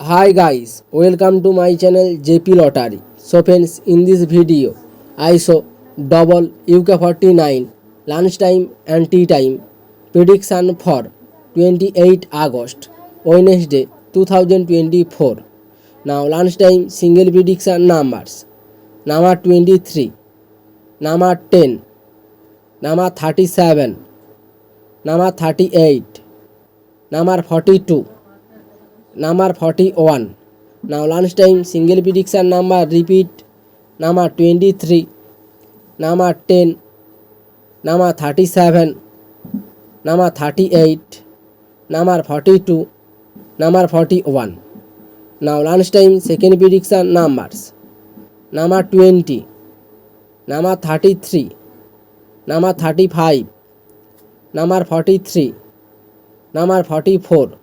Hi guys, welcome to my channel JP Lottery. So friends, in this video, I show double UK49 lunchtime and tea time prediction for 28 August, Wednesday 2024. Now lunchtime single prediction numbers: number 23, number 10, number 37, number 38, number 42, number 41. Now lunchtime single prediction number repeat: number 23, number 10, number 37, number 38, number 42, number 41. Now lunchtime second prediction numbers: number 20, number 33, number 35, number 43, number 44,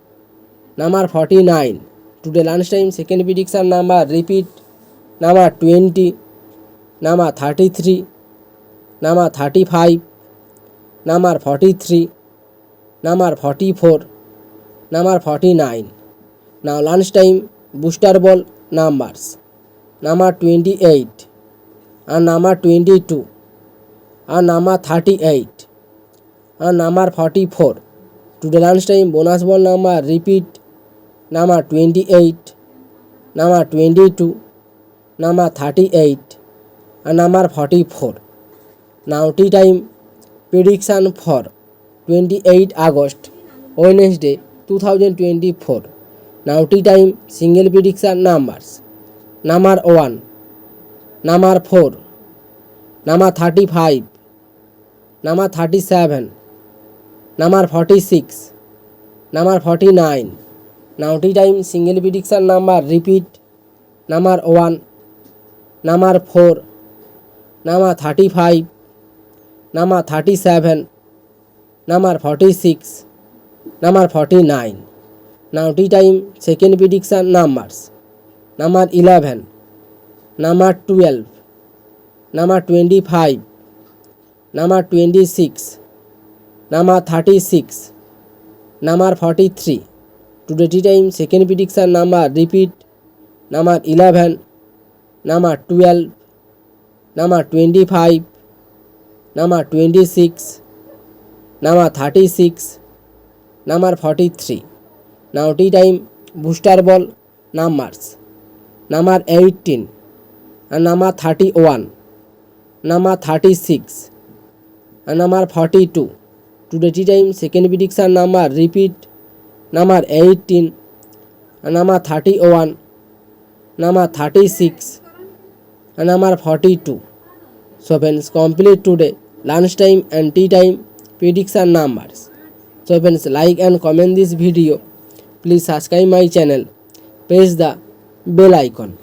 number 49. Today lunchtime second prediction number repeat: number 20, number 33, number 35, number 43, number 44, number 49. Now lunchtime booster ball numbers: number 28 and number 22 and number 38 and number 44. Today lunchtime bonus ball number repeat: number 28, number 22, number 38 and number 44. Now tea time prediction for 28 August, Wednesday 2024. Now tea time single prediction numbers: number 1, number 4, number 35, number 37, number 46, number 49. Now tea time single prediction number repeat: number 1, number 4, number 35, number 37, number 46, number 49. Now tea time second prediction numbers: number 11, number 12, number 25, number 26, number 36, number 43. Today tea time second prediction number repeat: number 11, number 12, number 25, number 26, number 36, number 43. Now tea time booster ball numbers: number 18 and number 31, number 36 and number 42. Today tea time second prediction number repeat: number 18 and number 31, number 36 and number 42. So friends, complete today lunchtime and tea time prediction numbers. So friends, like and comment this video. Please subscribe my channel. Press the bell icon.